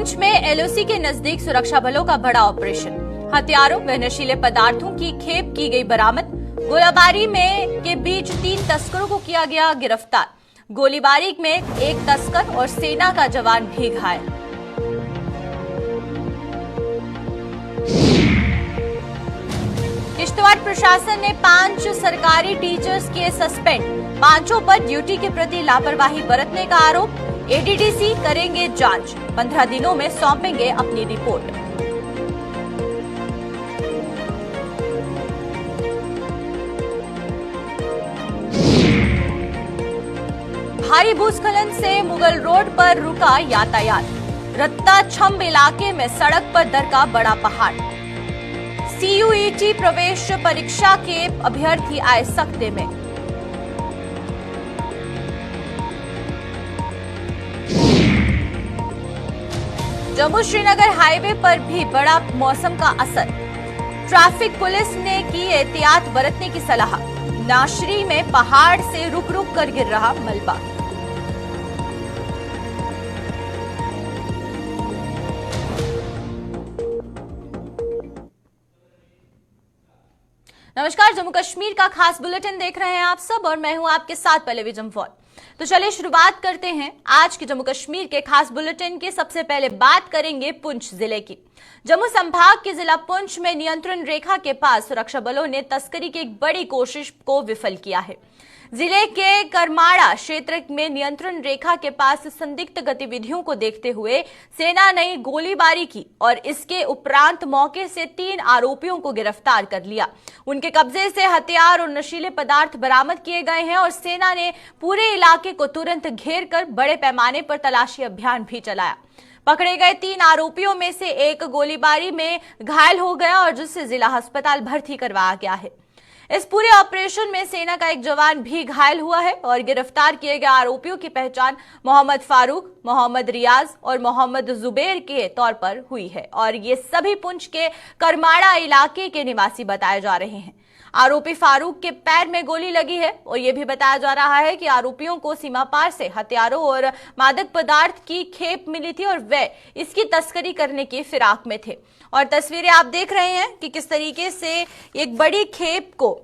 पुंछ में एलओसी के नजदीक सुरक्षा बलों का बड़ा ऑपरेशन। हथियारों व नशीले पदार्थों की खेप की गई बरामद। गोलाबारी में के बीच 3 तस्करों को किया गया गिरफ्तार। गोलीबारी में एक तस्कर और सेना का जवान भी घायल। किश्तवाड़ प्रशासन ने 5 सरकारी टीचर्स किए सस्पेंड। 5 पर ड्यूटी के प्रति लापरवाही बरतने का आरोप। एडीडीसी करेंगे जांच। 15 दिनों में सौंपेंगे अपनी रिपोर्ट। भारी भूस्खलन से मुगल रोड पर रुका यातायात। रत्ता छम्ब इलाके में सड़क पर दरका बड़ा पहाड़। सीयूईटी प्रवेश परीक्षा के अभ्यर्थी आए सकते में। जम्मू श्रीनगर हाईवे पर भी बड़ा मौसम का असर। ट्रैफिक पुलिस ने की एहतियात बरतने की सलाह। नाशरी में पहाड़ से रुक रुक कर गिर रहा मलबा। नमस्कार, जम्मू कश्मीर का खास बुलेटिन देख रहे हैं आप सब और मैं हूं आपके साथ पल्लवी जम्फौर। तो चलिए शुरुआत करते हैं आज के जम्मू कश्मीर के खास बुलेटिन की। सबसे पहले बात करेंगे पुंछ जिले की। जम्मू संभाग के जिला पुंछ में नियंत्रण रेखा के पास सुरक्षा बलों ने तस्करी की एक बड़ी कोशिश को विफल किया है। जिले के करमाड़ा क्षेत्र में नियंत्रण रेखा के पास संदिग्ध गतिविधियों को देखते हुए सेना ने गोलीबारी की और इसके उपरांत मौके से 3 आरोपियों को गिरफ्तार कर लिया। उनके कब्जे से हथियार और नशीले पदार्थ बरामद किए गए हैं और सेना ने पूरे इलाके को तुरंत घेर कर बड़े पैमाने पर तलाशी अभियान भी चलाया। पकड़े गए 3 आरोपियों में से एक गोलीबारी में घायल हो गया और जिसे जिला अस्पताल भर्ती करवाया गया है। इस पूरे ऑपरेशन में सेना का एक जवान भी घायल हुआ है और गिरफ्तार किए गए आरोपियों की पहचान मोहम्मद फारूक, मोहम्मद रियाज और मोहम्मद जुबेर के तौर पर हुई है और ये सभी पुंछ के करमाड़ा इलाके के निवासी बताए जा रहे हैं। आरोपी फारूक के पैर में गोली लगी है और यह भी बताया जा रहा है कि आरोपियों को सीमा पार से हथियारों और मादक पदार्थ की खेप मिली थी और वे इसकी तस्करी करने की फिराक में थे। और तस्वीरें आप देख रहे हैं कि किस तरीके से एक बड़ी खेप को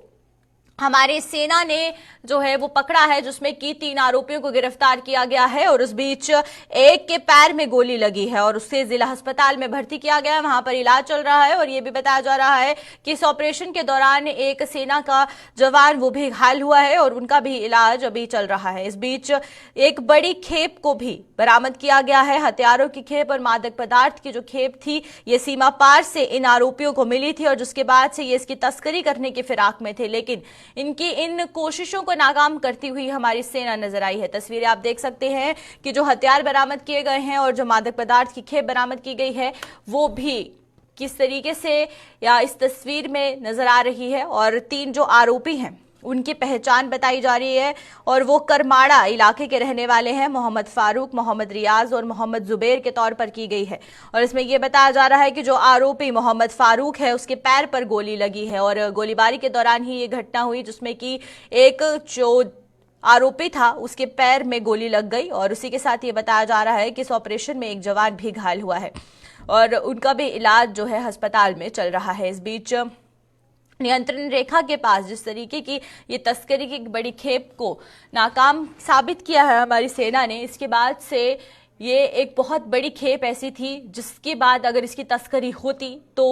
हमारी सेना ने जो है वो पकड़ा है, जिसमें कि 3 आरोपियों को गिरफ्तार किया गया है और उस बीच एक के पैर में गोली लगी है और उससे जिला अस्पताल में भर्ती किया गया है। वहां पर इलाज चल रहा है और ये भी बताया जा रहा है कि इस ऑपरेशन के दौरान एक सेना का जवान वो भी घायल हुआ है और उनका भी इलाज अभी चल रहा है। इस बीच एक बड़ी खेप को भी बरामद किया गया है। हथियारों की खेप और मादक पदार्थ की जो खेप थी ये सीमा पार से इन आरोपियों को मिली थी और जिसके बाद से ये इसकी तस्करी करने की फिराक में थे, लेकिन इनकी इन कोशिशों को नाकाम करती हुई हमारी सेना नजर आई है। तस्वीरें आप देख सकते हैं कि जो हथियार बरामद किए गए हैं और जो मादक पदार्थ की खेप बरामद की गई है वो भी किस तरीके से या इस तस्वीर में नजर आ रही है। और 3 जो आरोपी हैं उनकी पहचान बताई जा रही है और वो करमाड़ा इलाके के रहने वाले हैं। मोहम्मद फारूक, मोहम्मद रियाज और मोहम्मद जुबेर के तौर पर की गई है और इसमें यह बताया जा रहा है कि जो आरोपी मोहम्मद फारूक है उसके पैर पर गोली लगी है और गोलीबारी के दौरान ही ये घटना हुई जिसमें कि एक जो आरोपी था उसके पैर में गोली लग गई और उसी के साथ ये बताया जा रहा है कि इस ऑपरेशन में एक जवान भी घायल हुआ है और उनका भी इलाज जो है अस्पताल में चल रहा है। इस बीच नियंत्रण रेखा के पास जिस तरीके की ये तस्करी की बड़ी खेप को नाकाम साबित किया है हमारी सेना ने, इसके बाद से ये एक बहुत बड़ी खेप ऐसी थी जिसके बाद अगर इसकी तस्करी होती तो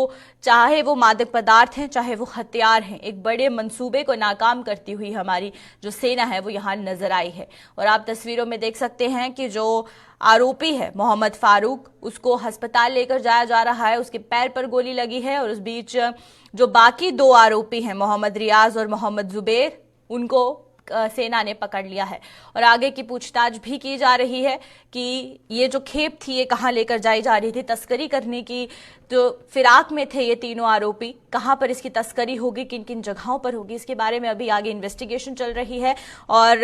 चाहे वो मादक पदार्थ हैं चाहे वो हथियार हैं, एक बड़े मंसूबे को नाकाम करती हुई हमारी जो सेना है वो यहाँ नजर आई है। और आप तस्वीरों में देख सकते हैं कि जो आरोपी है मोहम्मद फारूक उसको अस्पताल लेकर जाया जा रहा है, उसके पैर पर गोली लगी है और उस बीच जो बाकी 2 आरोपी हैं मोहम्मद रियाज और मोहम्मद जुबेर उनको सेना ने पकड़ लिया है और आगे की पूछताछ भी की जा रही है कि ये जो खेप थी ये कहां लेकर जाई जा रही थी। तस्करी करने की जो फिराक में थे ये तीनों आरोपी, कहां पर इसकी तस्करी होगी, किन किन जगहों पर होगी, इसके बारे में अभी आगे इन्वेस्टिगेशन चल रही है। और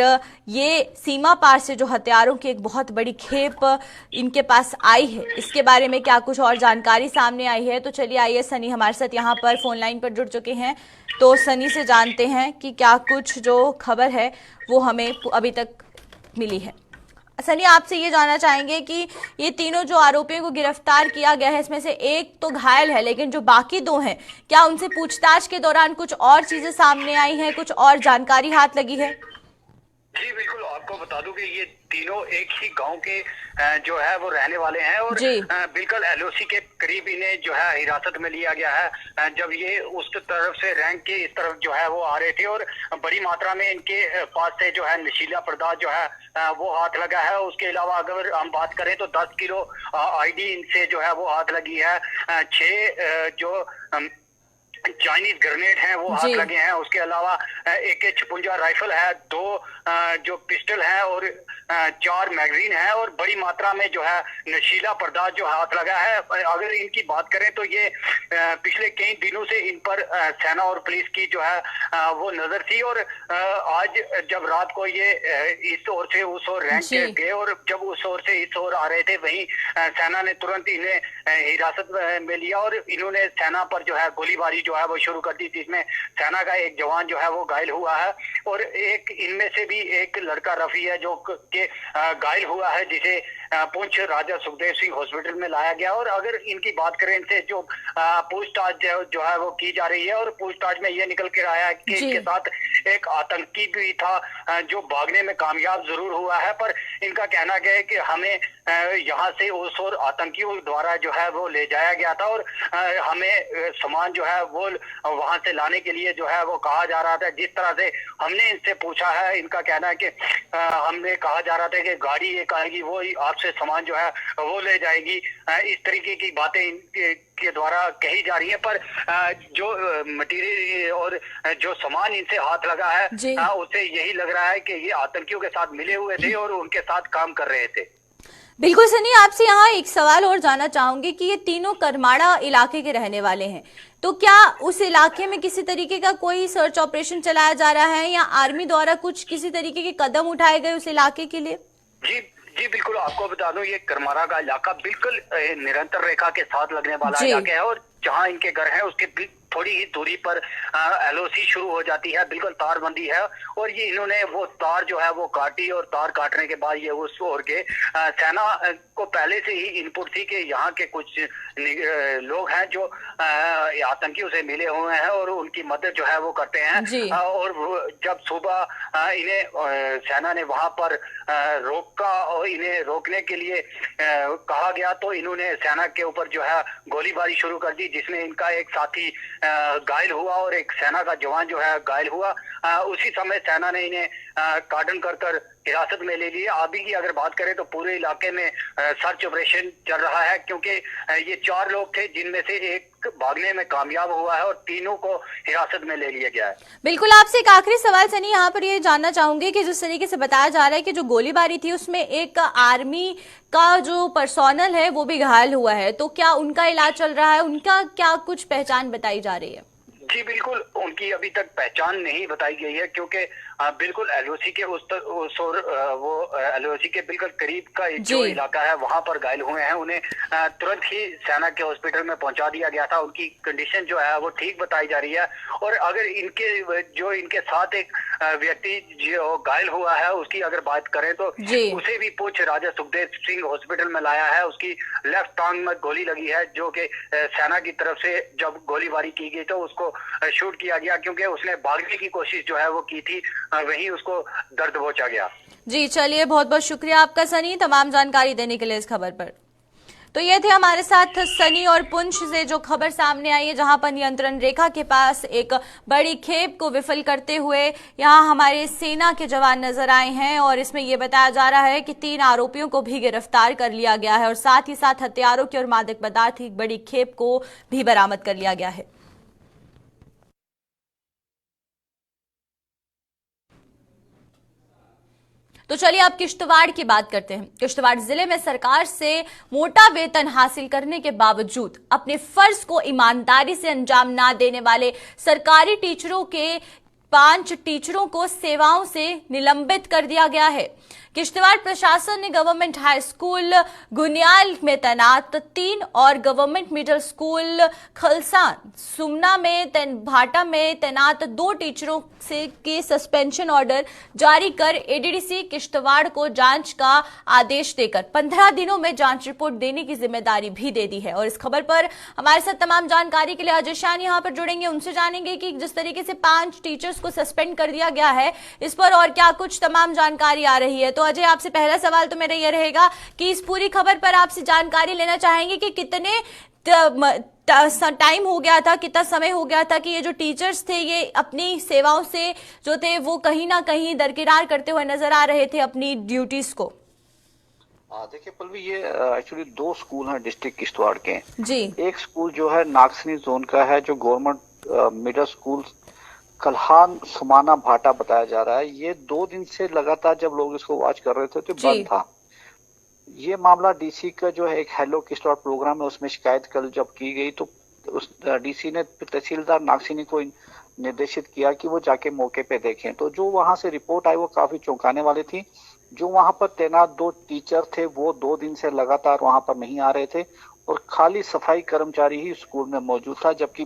ये सीमा पार से जो हथियारों की एक बहुत बड़ी खेप इनके पास आई है, इसके बारे में क्या कुछ और जानकारी सामने आई है। तो चलिए आइए, सनी हमारे साथ यहाँ पर फोन लाइन पर जुड़ चुके हैं, तो सनी से जानते हैं कि क्या कुछ जो खबर है वो हमें अभी तक मिली है। सनी, आपसे ये जानना चाहेंगे कि ये तीनों जो आरोपियों को गिरफ्तार किया गया है, इसमें से एक तो घायल है, लेकिन जो बाकी दो हैं, क्या उनसे पूछताछ के दौरान कुछ और चीजें सामने आई हैं, कुछ और जानकारी हाथ लगी है? जी बिल्कुल, आपको बता दूं कि ये तीनों एक ही गांव के जो है वो रहने वाले हैं और बिल्कुल एलओसी के करीब इन्हें जो है हिरासत में लिया गया है जब ये उस तरफ से रैंक के इस तरफ जो है वो आ रहे थे और बड़ी मात्रा में इनके पास से जो है नशीला पदार्थ जो है वो हाथ लगा है। उसके अलावा अगर हम बात करें तो 10 किलो आईडी इनसे जो है वो हाथ लगी है। 6 जो चाइनीज ग्रेनेड हैं वो हाथ लगे हैं। उसके अलावा AK-56 राइफल है, 2 जो पिस्टल है और 4 मैगजीन है और बड़ी मात्रा में जो है नशीला पदार्थ जो हाथ लगा है। अगर इनकी बात करें तो ये पिछले कई दिनों से इन पर सेना और पुलिस की जो है वो नजर थी और आज जब रात को ये इस ओर से उस ओर रैंक के गए और जब उस ओर से इस ओर आ रहे थे, वहीं सेना ने तुरंत इन्हें हिरासत में लिया और इन्होंने सेना पर जो है गोलीबारी जो है वो शुरू कर दी, जिसमें सेना का एक जवान जो है वो घायल हुआ है और एक इनमें से भी एक लड़का रफी है जो के घायल हुआ है, जिसे पुंछ राजा सुखदेव सिंह हॉस्पिटल में लाया गया। और अगर इनकी बात करें, इनसे जो पूछताछ जो है वो की जा रही है और पूछताछ में ये निकल कर आया कि इनके साथ एक आतंकी भी था जो भागने में कामयाब जरूर हुआ है, पर इनका कहना गया है कि हमें यहाँ से उस और आतंकियों द्वारा जो है वो ले जाया गया था और हमें सामान जो है वो वहां से लाने के लिए जो है वो कहा जा रहा था। जिस तरह से हमने इनसे पूछा है, इनका कहना है कि हमने कहा जा रहा था कि गाड़ी एक आएगी, वो आपसे सामान जो है वो ले जाएगी। इस तरीके की बातें इनके के द्वारा कही जा रही है, पर जो मटेरियल और जो सामान इनसे हाथ लगा है उससे यही लग रहा है कि ये आतंकियों के साथ मिले हुए थे और उनके साथ काम कर रहे थे। बिल्कुल सनी, आपसे यहाँ एक सवाल और जानना चाहूंगी कि ये तीनों करमाड़ा इलाके के रहने वाले हैं, तो क्या उस इलाके में किसी तरीके का कोई सर्च ऑपरेशन चलाया जा रहा है या आर्मी द्वारा कुछ किसी तरीके के कदम उठाए गए उस इलाके के लिए? जी बिल्कुल, आपको बता दूं ये करमाड़ा का इलाका बिल्कुल निरंतर रेखा के साथ लगने वाला इलाका है और जहां इनके घर है उसके थोड़ी ही दूरी पर LOC शुरू हो जाती है, बिल्कुल तारबंदी है और ये इन्होंने वो तार जो है वो काटी और तार काटने के बाद ये उस ओर के सेना को पहले से ही इनपुट थी कि यहाँ के कुछ लोग हैं जो आतंकियों से मिले हुए हैं और उनकी मदद जो है वो करते हैं। और जब सुबह इन्हें सेना ने वहां पर रोका और इन्हें रोकने के लिए कहा गया तो इन्होंने सेना के ऊपर जो है गोलीबारी शुरू कर दी, जिसमें इनका एक साथी घायल हुआ और एक सेना का जवान जो है घायल हुआ। उसी समय सेना ने इन्हें कार्डन कर हिरासत में ले लिया। अभी की अगर बात करें तो पूरे इलाके में सर्च ऑपरेशन चल रहा है, क्योंकि ये 4 लोग थे जिनमें से एक भागने में कामयाब हुआ है और तीनों को हिरासत में ले लिया गया है। बिल्कुल, आपसे एक आखिरी सवाल सनी यहाँ पर ये जानना चाहूंगी कि जिस तरीके से बताया जा रहा है कि जो गोलीबारी थी उसमें एक आर्मी का जो पर्सोनल है वो भी घायल हुआ है, तो क्या उनका इलाज चल रहा है? उनका क्या कुछ पहचान बताई जा रही है? जी बिल्कुल, उनकी अभी तक पहचान नहीं बताई गई है, क्योंकि बिल्कुल LOC के उस और वो LOC के बिल्कुल करीब का जो इलाका है वहां पर घायल हुए हैं। उन्हें तुरंत ही सेना के हॉस्पिटल में पहुंचा दिया गया था। उनकी कंडीशन जो है वो ठीक बताई जा रही है और अगर इनके साथ एक व्यक्ति जो घायल हुआ है उसकी अगर बात करें तो उसे भी पुंछ राजा सुखदेव सिंह हॉस्पिटल में लाया है। उसकी लेफ्ट टांग में गोली लगी है, जो कि सेना की तरफ से जब गोलीबारी की गई तो उसको शूट किया गया, क्योंकि उसने भागने की कोशिश जो है वो की थी, वहीं उसको दर्द पहुंचा गया। जी चलिए, बहुत बहुत शुक्रिया आपका सनी, तमाम जानकारी देने के लिए इस खबर पर। तो ये थे हमारे साथ सनी और पुंछ से जो खबर सामने आई है, जहां पर नियंत्रण रेखा के पास एक बड़ी खेप को विफल करते हुए यहां हमारे सेना के जवान नजर आए हैं और इसमें यह बताया जा रहा है कि 3 आरोपियों को भी गिरफ्तार कर लिया गया है और साथ ही साथ हथियारों की और मादक पदार्थ की बड़ी खेप को भी बरामद कर लिया गया है। तो चलिए अब किश्तवाड़ की बात करते हैं। किश्तवाड़ जिले में सरकार से मोटा वेतन हासिल करने के बावजूद अपने फर्ज को ईमानदारी से अंजाम ना देने वाले सरकारी टीचरों के 5 टीचरों को सेवाओं से निलंबित कर दिया गया है। किश्तवाड़ प्रशासन ने गवर्नमेंट हाई स्कूल गुनियाल में तैनात 3 और गवर्नमेंट मिडिल स्कूल खलसान सुमना में भाटा में तैनात 2 टीचरों से के सस्पेंशन ऑर्डर जारी कर एडीडीसी किश्तवाड़ को जांच का आदेश देकर 15 दिनों में जांच रिपोर्ट देने की जिम्मेदारी भी दे दी है। और इस खबर पर हमारे साथ तमाम जानकारी के लिए अजय शाह यहां पर जुड़ेंगे, उनसे जानेंगे कि जिस तरीके से 5 टीचर्स को सस्पेंड कर दिया गया है इस पर और क्या कुछ तमाम जानकारी आ रही है। तो अजय, आपसे पहला सवाल तो मेरा यह रहेगा कि इस पूरी खबर पर आपसे जानकारी लेना चाहेंगे कि कितने टाइम हो गया था, कितना समय हो गया था कि ये जो टीचर्स थे ये अपनी सेवाओं से जो थे वो कहीं ना कहीं दरकिरार करते हुए नजर आ रहे थे अपनी ड्यूटीज को। देखिए पल्लवी, ये एक्चुअली 2 स्कूल हैं डिस्ट्रिक्ट किश्तवाड़ के जी। एक स्कूल जो है नागसनी जोन का है, जो गवर्नमेंट मिडिल स्कूल कलहान सुमाना भाटा बताया जा रहा है। ये 2 दिन से लगातार जब लोग इसको वॉच कर रहे थे तो बंद था। ये मामला डीसी का जो है एक हेलो किश्तवाड़ प्रोग्राम है, उसमें शिकायत कल जब की गई तो उस डीसी ने तहसीलदार नागसनी को निर्देशित किया कि वो जाके मौके पे देखें। तो जो वहां से रिपोर्ट आई वो काफी चौंकाने वाली थी। जो वहां पर तैनात 2 टीचर थे वो 2 दिन से लगातार वहां पर नहीं आ रहे थे और खाली सफाई कर्मचारी ही स्कूल में मौजूद था, जबकि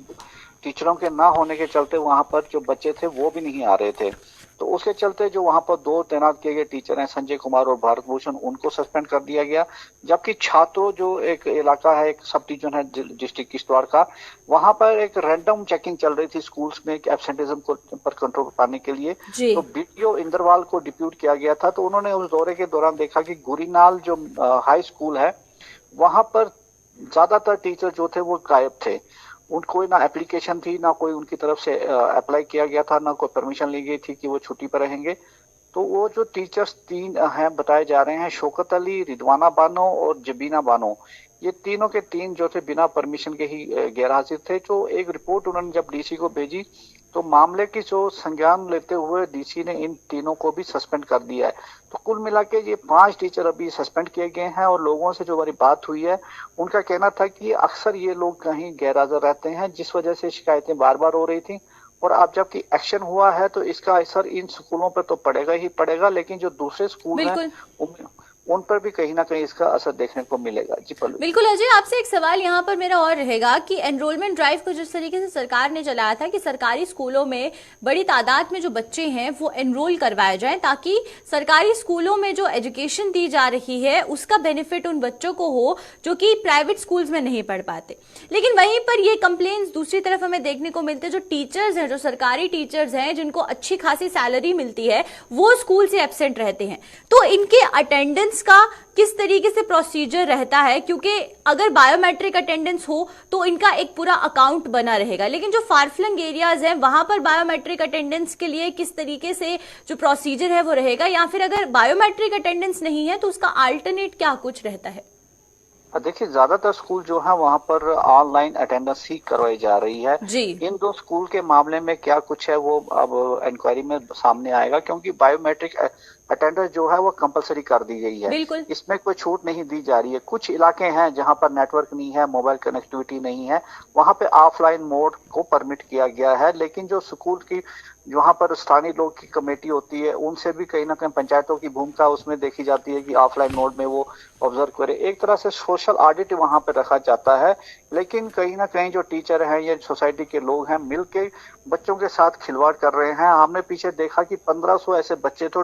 टीचरों के ना होने के चलते वहां पर जो बच्चे थे वो भी नहीं आ रहे थे। तो उसके चलते जो वहां पर 2 तैनात किए गए टीचर हैं संजय कुमार और भारत भूषण, उनको सस्पेंड कर दिया गया। जबकि छात्रों जो एक इलाका है, एक सब डिवीजन है डिस्ट्रिक्ट किश्तवाड़ का, वहां पर एक रैंडम चेकिंग चल रही थी स्कूल्स में एब्सेंटिज्म को पर कंट्रोल पाने के लिए। तो बीटीओ इंद्रवाल को डिप्यूट किया गया था। तो उन्होंने उस दौरे के दौरान देखा कि गुरीनाल जो हाई स्कूल है वहां पर ज्यादातर टीचर जो थे वो गायब थे। कोई ना एप्लीकेशन थी, ना कोई उनकी तरफ से अप्लाई किया गया था, ना कोई परमिशन ली गई थी कि वो छुट्टी पर रहेंगे। तो वो जो टीचर्स 3 हैं बताए जा रहे हैं, शौकत अली, रिदवाना बानो और जबीना बानो, ये तीनों के 3 जो थे बिना परमिशन के ही गैर हाजिर थे। जो एक रिपोर्ट उन्होंने जब डीसी को भेजी तो मामले की जो संज्ञान लेते हुए डीसी ने इन तीनों को भी सस्पेंड कर दिया है। तो कुल मिला के ये 5 टीचर अभी सस्पेंड किए गए हैं। और लोगों से जो हमारी बात हुई है उनका कहना था कि अक्सर ये लोग कहीं गैर हाजिर रहते हैं, जिस वजह से शिकायतें बार बार हो रही थी। और अब जबकि एक्शन हुआ है तो इसका असर इन स्कूलों पर तो पड़ेगा ही पड़ेगा, लेकिन जो दूसरे स्कूल हैं उन पर भी कहीं ना कहीं इसका असर देखने को मिलेगा। जी बिल्कुल अजय, आपसे एक सवाल यहाँ पर मेरा और रहेगा कि एनरोलमेंट ड्राइव को जिस तरीके से सरकार ने चलाया था कि सरकारी स्कूलों में बड़ी तादाद में जो बच्चे हैं वो एनरोल करवाए जाएं, ताकि सरकारी स्कूलों में जो एजुकेशन दी जा रही है उसका बेनिफिट उन बच्चों को हो जो कि प्राइवेट स्कूल्स में नहीं पढ़ पाते। लेकिन वहीं पर ये कंप्लेंट्स दूसरी तरफ हमें देखने को मिलते हैं, जो टीचर्स हैं, जो सरकारी टीचर्स हैं जिनको अच्छी खासी सैलरी मिलती है, वो स्कूल से एब्सेंट रहते हैं। तो इनके अटेंडेंस का किस तरीके से प्रोसीजर रहता है, क्योंकि अगर बायोमेट्रिक अटेंडेंस हो तो इनका एक पूरा अकाउंट बना रहेगा, लेकिन जो फारफ्लंग एरियाज हैं वहां पर बायोमेट्रिक अटेंडेंस के लिए किस तरीके से जो प्रोसीजर है वो रहेगा, या फिर अगर बायोमेट्रिक अटेंडेंस नहीं है तो उसका अल्टरनेट क्या कुछ रहता है? देखिए ज्यादातर स्कूल जो है वहां पर ऑनलाइन अटेंडेंस ही करवाई जा रही है जी। इन 2 स्कूल के मामले में क्या कुछ है वो अब इंक्वायरी में सामने आएगा, क्योंकि बायोमेट्रिक अटेंडेंस जो है वो कंपलसरी कर दी गई है। इसमें कोई छूट नहीं दी जा रही है। कुछ इलाके हैं जहां पर नेटवर्क नहीं है, मोबाइल कनेक्टिविटी नहीं है, वहां पे ऑफलाइन मोड को परमिट किया गया है। लेकिन जो स्कूल की वहां पर स्थानीय लोग की कमेटी होती है उनसे भी कहीं ना कहीं पंचायतों की भूमिका उसमें देखी जाती है कि ऑफलाइन मोड में वो ऑब्जर्व करे। एक तरह से सोशल ऑडिट वहां पर रखा जाता है। लेकिन कहीं ना कहीं जो टीचर हैं या सोसाइटी के लोग हैं मिलके बच्चों के साथ खिलवाड़ कर रहे हैं। हमने पीछे देखा कि 1500 ऐसे बच्चे तो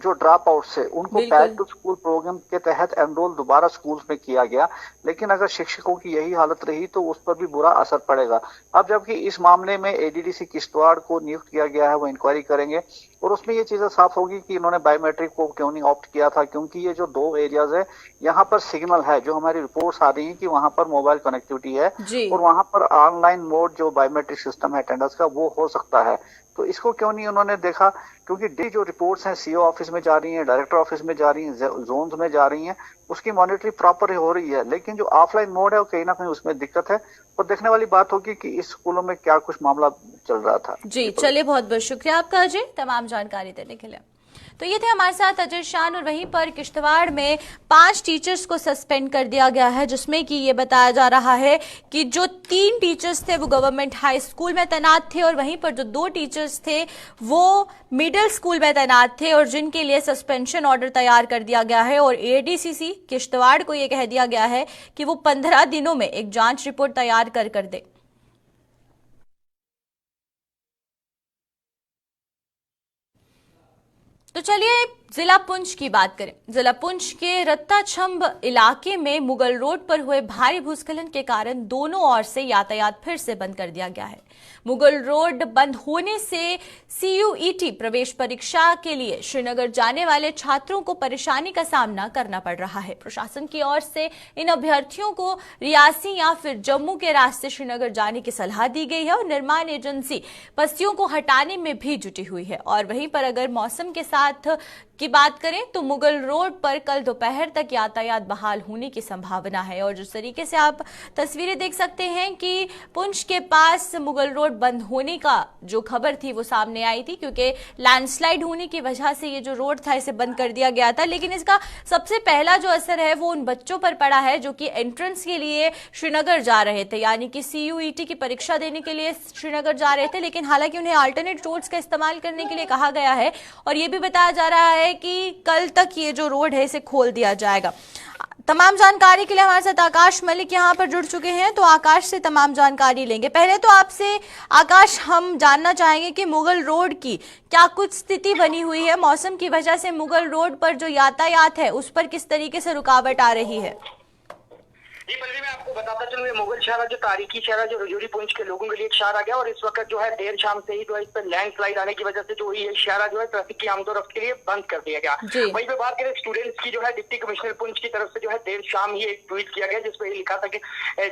जो ड्रॉप आउट से उनको बैक टू स्कूल प्रोग्राम के तहत एनरोल दोबारा स्कूल में किया गया। लेकिन अगर शिक्षकों की यही हालत रही तो उस पर भी बुरा असर पड़ेगा। अब जबकि इस मामले में एडीडीसी किश्तवाड़ को नियुक्त किया गया है, वो इंक्वायरी करेंगे और उसमें ये चीजें साफ होगी कि इन्होंने बायोमेट्रिक को क्यों नहीं ऑप्ट किया था, क्योंकि ये जो 2 एरियाज है यहाँ पर सिग्नल है। जो हमारी रिपोर्ट्स आ रही है कि वहां पर मोबाइल कनेक्टिविटी है और वहां पर ऑनलाइन मोड जो बायोमेट्रिक सिस्टम है अटेंडेंस का वो हो सकता है। तो इसको क्यों नहीं उन्होंने देखा, क्योंकि डी जो रिपोर्ट्स हैं सीओ ऑफिस में जा रही हैं, डायरेक्टर ऑफिस में जा रही हैं, जोन्स में जा रही हैं, उसकी मॉनिटरिंग प्रॉपर हो रही है। लेकिन जो ऑफलाइन मोड है वो कहीं ना कहीं उसमें दिक्कत है। और देखने वाली बात होगी कि इस स्कूलों में क्या कुछ मामला चल रहा था। जी चलिए, बहुत बहुत शुक्रिया आपका अजय तमाम जानकारी देने के लिए। तो ये थे हमारे साथ अजय शान। और वहीं पर किश्तवाड़ में 5 टीचर्स को सस्पेंड कर दिया गया है, जिसमें कि ये बताया जा रहा है कि जो 3 टीचर्स थे वो गवर्नमेंट हाई स्कूल में तैनात थे और वहीं पर जो 2 टीचर्स थे वो मिडिल स्कूल में तैनात थे और जिनके लिए सस्पेंशन ऑर्डर तैयार कर दिया गया है। और एडीसीसी किश्तवाड़ को ये कह दिया गया है कि वो 15 दिनों में एक जांच रिपोर्ट तैयार कर दे। तो चलिए जिला पुंछ की बात करें। जिला पुंछ के रत्ताछंब इलाके में मुगल रोड पर हुए भारी भूस्खलन के कारण दोनों ओर से यातायात फिर से बंद कर दिया गया है। मुगल रोड बंद होने से सीयूईटी प्रवेश परीक्षा के लिए श्रीनगर जाने वाले छात्रों को परेशानी का सामना करना पड़ रहा है। प्रशासन की ओर से इन अभ्यर्थियों को रियासी या फिर जम्मू के रास्ते श्रीनगर जाने की सलाह दी गई है और निर्माण एजेंसी पस्तियों को हटाने में भी जुटी हुई है। और वहीं पर अगर मौसम के साथ की बात करें तो मुगल रोड पर कल दोपहर तक यातायात बहाल होने की संभावना है। और जिस तरीके से आप तस्वीरें देख सकते हैं कि पुंछ के पास मुगल रोड बंद होने का जो खबर थी वो सामने आई थी, क्योंकि लैंडस्लाइड होने की वजह से ये जो रोड था इसे बंद कर दिया गया था। लेकिन इसका सबसे पहला जो असर है वो उन बच्चों पर पड़ा है जो कि एंट्रेंस के लिए श्रीनगर जा रहे थे, यानी कि सीयूईटी की परीक्षा देने के लिए श्रीनगर जा रहे थे। लेकिन हालांकि उन्हें अल्टरनेट रोड्स का इस्तेमाल करने के लिए कहा गया है और ये भी बताया जा रहा है कि कल तक ये जो रोड है इसे खोल दिया जाएगा। तमाम जानकारी के लिए हमारे साथ आकाश मलिक यहाँ पर जुड़ चुके हैं, तो आकाश से तमाम जानकारी लेंगे। पहले तो आपसे आकाश हम जानना चाहेंगे कि मुगल रोड की क्या कुछ स्थिति बनी हुई है, मौसम की वजह से मुगल रोड पर जो यातायात है उस पर किस तरीके से रुकावट आ रही है। जी पल्लवी, मैं आपको बताता चलूं, ये मुगल शहर जो तारीखी शहर जो रजौरी पुंछ के लोगों के लिए एक शहर आ गया और इस वक्त जो है देर शाम से ही जो है इस पर लैंडस्लाइड आने की वजह से जो ये शहर जो है ट्रैफिक की आमदोरफ्त के लिए बंद कर दिया गया। वहीं पे बात करें स्टूडेंट्स की, जो है डिप्टी कमिश्नर पुंछ की तरफ से जो है देर शाम ही एक ट्वीट किया गया जिसपे ये लिखा था कि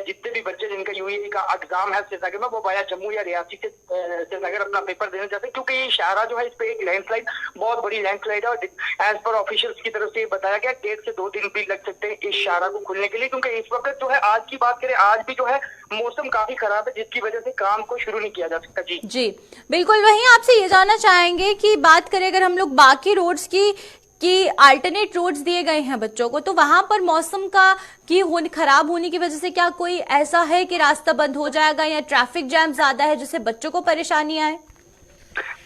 जितने भी बच्चे जिनका यूएई का एग्जाम है श्रीनगर में वो वाया जम्मू या रियासी से श्रीनगर अपना पेपर देना चाहते हैं, क्योंकि ये शहर जो है इस पे एक लैंडस्लाइड, बहुत बड़ी लैंडस्लाइड है। और एज पर ऑफिशियल्स की तरफ से बताया गया 1.5 से 2 दिन भी लग सकते हैं इस शहर को खुलने के लिए, क्योंकि इस वक्त जो है आज की बात करें आज भी जो है मौसम काफी खराब है जिसकी वजह से काम को शुरू नहीं किया जा सकता। जी जी बिल्कुल। वहीं आपसे ये जानना चाहेंगे कि बात करें अगर हम लोग बाकी रोड्स की अल्टरनेट रोड्स दिए गए हैं बच्चों को, तो वहां पर मौसम का खराब होने की वजह से क्या कोई ऐसा है कि रास्ता बंद हो जाएगा या ट्रैफिक जैम ज्यादा है जिससे बच्चों को परेशानी आए?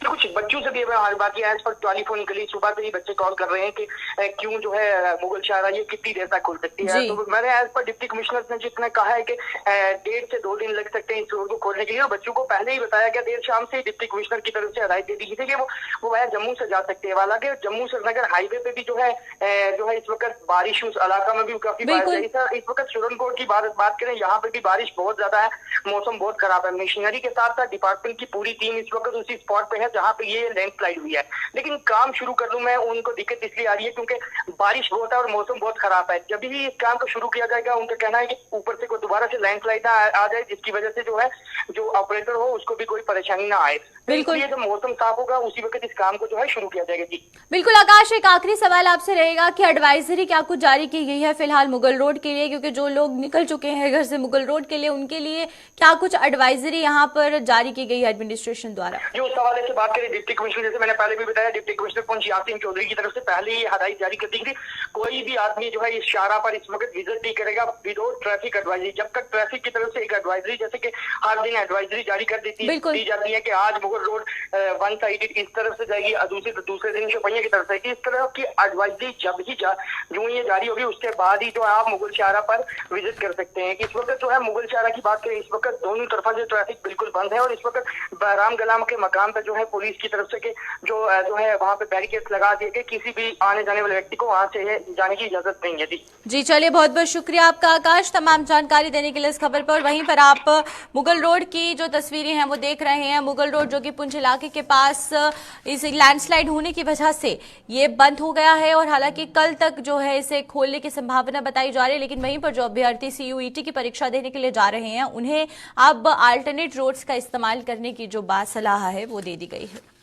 कुछ बच्चों से भी बात किया है, इस पर टेलीफोन के लिए सुबह से ही बच्चे कॉल कर रहे हैं कि क्यों जो है मुगल शहर ये कितनी देर तक खुल सकती है। तो मैंने एज पर डिप्टी कमिश्नर ने जितना कहा है कि 1.5 से 2 दिन लग सकते हैं इस रोड को खोलने के लिए। और बच्चों को पहले ही बताया गया देर शाम से डिप्टी कमिश्नर की तरफ से हिदायत दे दी गई थी कि वो वह जम्मू से जा सकते हैं। हालांकि जम्मू श्रीनगर हाईवे पे भी जो है इस वक्त बारिश उस इलाका में भी काफी बारिश है। इस वक्त सुरनकोट की बात करें, यहाँ पे भी बारिश बहुत ज्यादा है, मौसम बहुत खराब है। मशीनरी के साथ साथ डिपार्टमेंट की पूरी टीम इस वक्त उसी स्पॉट पे है जहाँ पे ये लैंडस्लाइड हुई है। लेकिन काम शुरू कर लूं मैं, उनको दिक्कत इसलिए आ रही है क्योंकि बारिश बहुत है और मौसम बहुत खराब है। जब भी इस काम को शुरू किया जाएगा उनका कहना है कि ऊपर से कोई दोबारा से लैंडस्लाइड आ जाए जिसकी वजह से जो है जो ऑपरेटर हो उसको भी कोई परेशानी ना आए। बिल्कुल, ये जब मौसम साफ होगा उसी वक्त इस काम को जो है शुरू किया जाएगा। जी बिल्कुल। आकाश, एक आखिरी सवाल आपसे रहेगा कि एडवाइजरी क्या कुछ जारी की गई है फिलहाल मुगल रोड के लिए, क्योंकि जो लोग निकल चुके हैं घर से मुगल रोड के लिए उनके लिए क्या कुछ एडवाइजरी यहाँ पर जारी की गई है एडमिनिस्ट्रेशन द्वारा? जो उस हवाले से बात करें डिप्टी कमिश्नर, जैसे मैंने पहले भी बताया, डिप्टी कमिश्नर पुंछ यासीन चौधरी की तरफ से पहले ही हिदायत जारी कर दी थी कोई भी आदमी जो है इस शाहरा पर इस वक्त विजिट नहीं करेगा विदाउट ट्रैफिक एडवाइजरी। जब तक ट्रैफिक की तरफ से एक एडवाइजरी, जैसे कि हर दिन एडवाइजरी जारी कर दी जाती है कि आज मुगल रोड वन साइडेड इस तरफ से जाएगी, दूसरे दिन शोपियां की तरफ से, इस तरह की एडवाइजरी जब ही जो ये जारी होगी उसके बाद ही जो है आप मुगल शाहरा पर विजिट कर सकते हैं। इस वक्त जो है मुगल शाहरा की बात करें, इस वक्त दोनों तरफा जो ट्रैफिक बिल्कुल बंद है और इस वक्त बहराम गलाम के मकाम पर जो है पुलिस की तरफ से जो है वहाँ पे बैरिकेड लगा दिए कि किसी भी आने जाने वाले व्यक्ति को वहाँ से जाने की इजाजत नहीं है। जी चलिए, बहुत बहुत शुक्रिया आपका आकाश तमाम जानकारी देने के लिए इस खबर पर। वहीं पर आप मुगल रोड की जो तस्वीरें हैं वो देख रहे हैं। मुगल रोड जो कि पुंछ इलाके के पास इस लैंडस्लाइड होने की वजह से ये बंद हो गया है और हालांकि कल तक जो है इसे खोलने की संभावना बताई जा रही है। लेकिन वहीं पर जो अभ्यर्थी सीयूईटी की परीक्षा देने के लिए जा रहे हैं उन्हें अब अल्टरनेट रोड्स का इस्तेमाल करने की जो बात सलाह है वो दे दी गई है।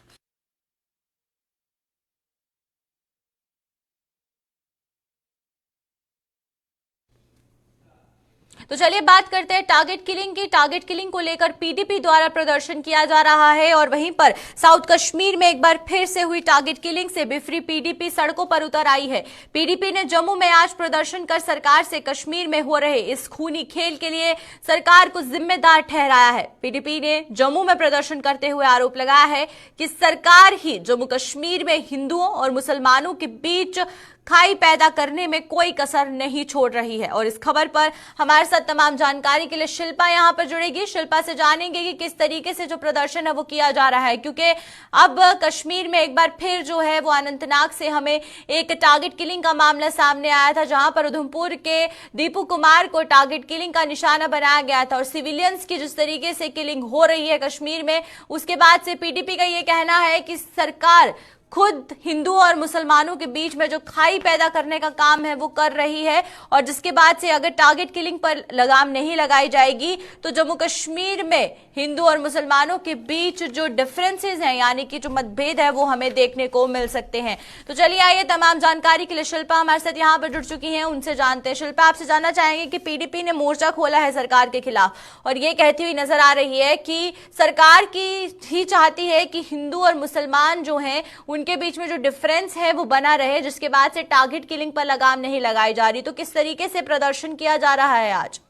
तो तो चलिए बात करते हैं टारगेट किलिंग की। टारगेट किलिंग को लेकर पीडीपी द्वारा प्रदर्शन किया जा रहा है और वहीं पर साउथ कश्मीर में एक बार फिर से हुई टारगेट किलिंग से बिफरी पीडीपी सड़कों पर उतर आई है। पीडीपी ने जम्मू में आज प्रदर्शन कर सरकार से कश्मीर में हो रहे इस खूनी खेल के लिए सरकार को जिम्मेदार ठहराया है। पीडीपी ने जम्मू में प्रदर्शन करते हुए आरोप लगाया है कि सरकार ही जम्मू कश्मीर में हिंदुओं और मुसलमानों के बीच खाई पैदा करने में कोई कसर नहीं छोड़ रही है। और इस खबर पर हमारे साथ तमाम जानकारी के लिए शिल्पा यहां पर जुड़ेगी। शिल्पा से जानेंगे कि किस तरीके से जो प्रदर्शन है वो किया जा रहा है, क्योंकि अब कश्मीर में एक बार फिर जो है वो अनंतनाग से हमें एक टारगेट किलिंग का मामला सामने आया था, जहां पर उधमपुर के दीपू कुमार को टारगेट किलिंग का निशाना बनाया गया था। और सिविलियंस की जिस तरीके से किलिंग हो रही है कश्मीर में, उसके बाद से पीडीपी का ये कहना है कि सरकार खुद हिंदू और मुसलमानों के बीच में जो खाई पैदा करने का काम है वो कर रही है। और जिसके बाद से अगर टारगेट किलिंग पर लगाम नहीं लगाई जाएगी तो जम्मू कश्मीर में हिंदू और मुसलमानों के बीच जो डिफरेंसेस हैं, यानी कि जो मतभेद है, वो हमें देखने को मिल सकते हैं। तो चलिए आइए तमाम जानकारी के लिए शिल्पा हमारे साथ यहाँ पर जुड़ चुकी हैं, उनसे जानते हैं। शिल्पा, आपसे जानना चाहेंगे कि पीडीपी ने मोर्चा खोला है सरकार के खिलाफ और ये कहती हुई नजर आ रही है कि सरकार की ही चाहती है कि हिंदू और मुसलमान जो हैं उनके बीच में जो डिफरेंस है वो बना रहे, जिसके बाद से टारगेट किलिंग पर लगाम नहीं लगाई जा रही। तो किस तरीके से प्रदर्शन किया जा रहा है आज?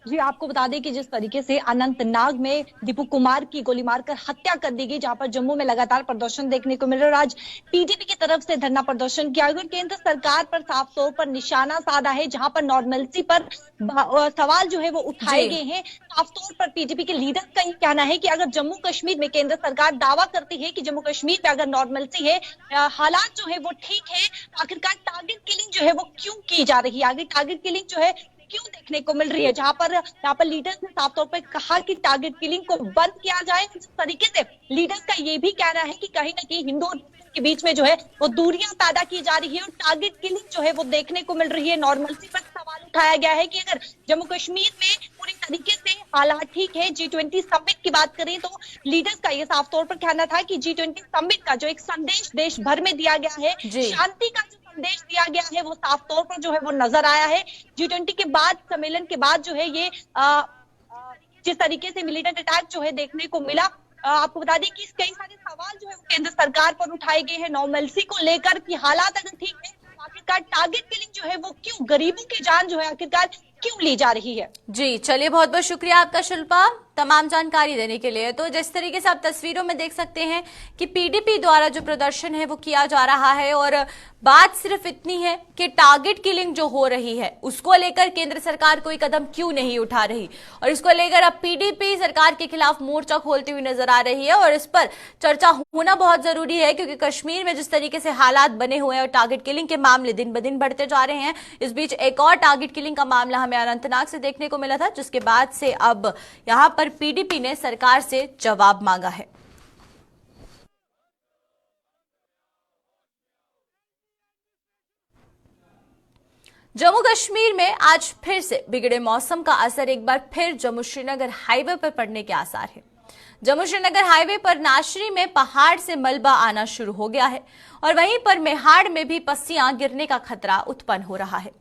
जी, आपको बता दें कि जिस तरीके से अनंतनाग में दीपू कुमार की गोली मारकर हत्या कर दी गई, जहां पर जम्मू में लगातार प्रदर्शन देखने को मिल रहा है और आज पीडीपी की तरफ से धरना प्रदर्शन किया गया। केंद्र सरकार पर साफ तौर पर निशाना साधा है, जहां पर नॉर्मलसी पर सवाल जो है वो उठाए गए हैं। साफ तौर पर पीडीपी के लीडर का ये कहना है कि अगर जम्मू कश्मीर में केंद्र सरकार दावा करती है कि जम्मू कश्मीर में अगर नॉर्मलसी है, हालात जो है वो ठीक है, तो आखिरकार टारगेट किलिंग जो है वो क्यों की जा रही है, आगे टारगेट किलिंग जो है क्यों देखने को मिल रही है। यहाँ पर लीडर्स ने साफ तौर पर कहा कि टारगेट किलिंग को बंद किया जाए। जिस तरीके से लीडर्स का ये भी कहना है कि कहीं ना कहीं हिंदू के बीच में जो है वो दूरियां पैदा की जा रही है और टारगेट किलिंग जो है वो देखने को मिल रही है। नॉर्मलसी पर सवाल उठाया गया है कि अगर जम्मू कश्मीर में पूरी तरीके से हालात ठीक है, G20 समिट की बात करें तो लीडर्स का ये साफ तौर पर कहना था कि G20 समिट का जो एक संदेश देश भर में दिया गया है, शांति का संदेश दिया गया है, वो साफ तौर पर जो है वो नजर आया है। G20 के बाद, सम्मेलन के बाद जो है ये जिस तरीके से मिलिटेंट अटैक जो है देखने को मिला, आपको बता दें कि कई सारे सवाल जो है वो केंद्र सरकार पर उठाए गए हैं नॉर्मलसी को लेकर कि हालात अगर ठीक है तो आखिरकार टारगेट किलिंग जो है वो क्यों, गरीबों की जान जो है आखिरकार क्यों ली जा रही है। जी चलिए, बहुत बहुत शुक्रिया आपका शिल्पा तमाम जानकारी देने के लिए। तो जिस तरीके से आप तस्वीरों में देख सकते हैं कि पीडीपी द्वारा जो प्रदर्शन है वो किया जा रहा है और बात सिर्फ इतनी है कि टारगेट किलिंग जो हो रही है उसको लेकर केंद्र सरकार कोई कदम क्यों नहीं उठा रही, और इसको लेकर अब पीडीपी सरकार के खिलाफ मोर्चा खोलती हुई नजर आ रही है। और इस पर चर्चा होना बहुत जरूरी है, क्योंकि कश्मीर में जिस तरीके से हालात बने हुए हैं और टारगेट किलिंग के मामले दिन ब दिन बढ़ते जा रहे हैं, इस बीच एक और टारगेट किलिंग का मामला हमें अनंतनाग से देखने को मिला था, जिसके बाद से अब यहां पर पीडीपी ने सरकार से जवाब मांगा है। जम्मू कश्मीर में आज फिर से बिगड़े मौसम का असर एक बार फिर जम्मू श्रीनगर हाईवे पर पड़ने के आसार है। जम्मू श्रीनगर हाईवे पर नाशरी में पहाड़ से मलबा आना शुरू हो गया है और वहीं पर मेहाड़ में भी पस्सियां गिरने का खतरा उत्पन्न हो रहा है।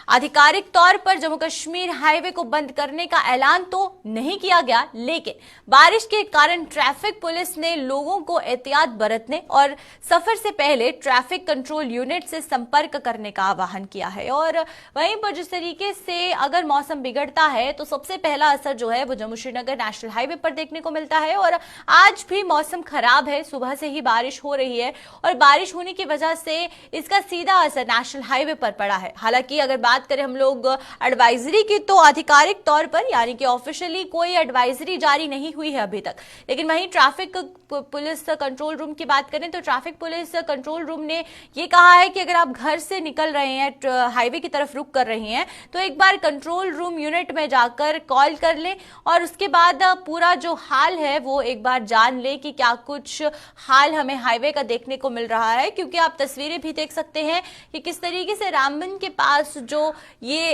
आधिकारिक तौर पर जम्मू कश्मीर हाईवे को बंद करने का ऐलान तो नहीं किया गया, लेकिन बारिश के कारण ट्रैफिक पुलिस ने लोगों को एहतियात बरतने और सफर से पहले ट्रैफिक कंट्रोल यूनिट से संपर्क करने का आह्वान किया है। और वहीं पर जिस तरीके से अगर मौसम बिगड़ता है तो सबसे पहला असर जो है वो जम्मू श्रीनगर नेशनल हाईवे पर देखने को मिलता है। और आज भी मौसम खराब है, सुबह से ही बारिश हो रही है और बारिश होने की वजह से इसका सीधा असर नेशनल हाईवे पर पड़ा है। हालांकि अगर बात करें हम लोग एडवाइजरी की, तो आधिकारिक तौर पर यानी कि ऑफिशियली कोई एडवाइजरी जारी नहीं हुई है अभी तक। लेकिन वहीं ट्रैफिक पुलिस कंट्रोल रूम की बात करें तो ट्रैफिक पुलिस कंट्रोल रूम ने ये कहा है कि अगर आप घर से निकल रहे हैं, हाईवे की तरफ रुख कर रहे हैं, तो एक बार कंट्रोल रूम यूनिट में जाकर कॉल कर लें और उसके बाद पूरा जो हाल है वो एक बार जान ले कि क्या कुछ हाल हमें हाईवे का देखने को मिल रहा है। क्योंकि आप तस्वीरें भी देख सकते हैं कि किस तरीके से रामबन के पास जो ये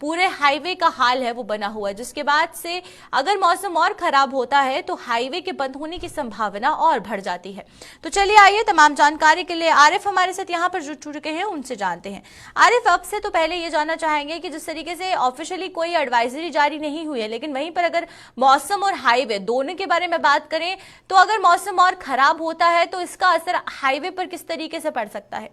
पूरे हाईवे का हाल है वो बना हुआ है, जिसके बाद से अगर मौसम और खराब होता है तो हाईवे के बंद होने की संभावना और बढ़ जाती है। तो चलिए आइए तमाम जानकारी के लिए आरिफ हमारे साथ यहाँ पर जुड़ चुके हैं, उनसे जानते हैं। आरिफ, अब से तो पहले ये जानना चाहेंगे कि जिस तरीके से ऑफिशियली कोई एडवाइजरी जारी नहीं हुई है, लेकिन वहीं पर अगर मौसम और हाईवे दोनों के बारे में बात करें तो अगर मौसम और खराब होता है तो इसका असर हाईवे पर किस तरीके से पड़ सकता है?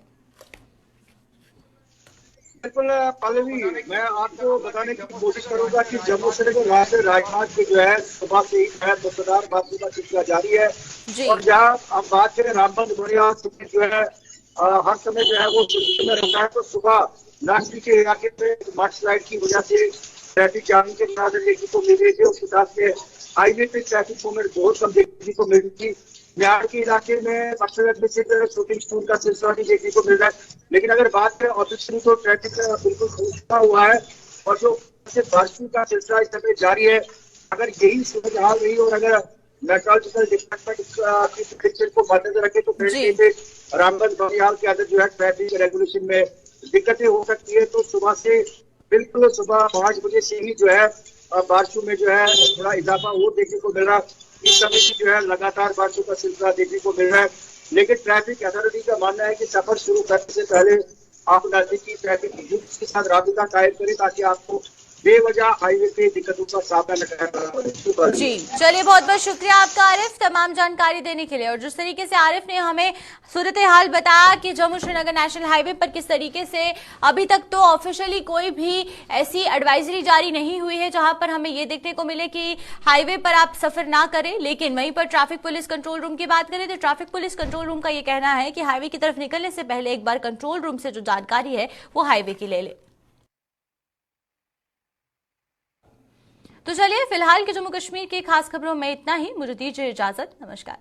बिल्कुल पल्लवी, मैं आपको बताने की कोशिश करूंगा कि जम्मू श्रीनगर राष्ट्रीय राजमार्ग पे जो है सुबह से ही मुसलधार बारिश का सिलसिला जारी है। और जहाँ आप बात करें रामबन बोरिया जो है हर समय जो है वो में रहता है, तो सुबह नागरी के इलाके पे मडस्लाइड की वजह से ट्रैफिक जाम के नजर देखने को मिल रही थी। उसके साथ में हाईवे पे ट्रैफिक मूवमेंट बहुत कम देखने को मिल रही थी। बिहार के इलाके में मकसद में सिर्फ शूटिंग स्कूल का सिलसिला नहीं देखने को मिल रहा है, लेकिन अगर बात करें ऑफिशियली तो ट्रैफिक बिल्कुल रुका हुआ है और जो बारिश का सिलसिला इस समय जारी है। अगर यही सूरत हाल रही और अगर मेट्रोलॉजिकल डिपार्टमेंट को मद्देनजर रखे तो फिर रामबन बनिहाल के अंदर जो है ट्रैफिक रेगुलेशन में दिक्कतें हो सकती है। तो सुबह से बिल्कुल सुबह 5 बजे से ही जो है बारिशों में जो है थोड़ा इजाफा वो देखने को मिल रहा है। इस समय जो है लगातार बारिशों का सिलसिला देखने को मिल रहा है, लेकिन ट्रैफिक अथॉरिटी का मानना है कि सफर शुरू करने से पहले आप नजदीकी ट्रैफिक पुलिस के साथ राबता कायम करें ताकि आपको बेवजह हाईवे पे दिक्कतों का सामना न करना पड़े। जी चलिए, बहुत बहुत शुक्रिया आपका आरिफ तमाम जानकारी देने के लिए। और जिस तरीके से आरिफ ने हमें सूरत हाल बताया कि जम्मू श्रीनगर नेशनल हाईवे पर किस तरीके से अभी तक तो ऑफिशियली कोई भी ऐसी एडवाइजरी जारी नहीं हुई है जहां पर हमें ये देखने को मिले कि हाईवे पर आप सफर ना करें, लेकिन वहीं पर ट्रैफिक पुलिस कंट्रोल रूम की बात करें तो ट्रैफिक पुलिस कंट्रोल रूम का ये कहना है कि हाईवे की तरफ निकलने से पहले एक बार कंट्रोल रूम से जो जानकारी है वो हाईवे की ले ले। तो चलिए फिलहाल के जम्मू कश्मीर की खास खबरों में इतना ही। मुझे दीजिए इजाजत, नमस्कार।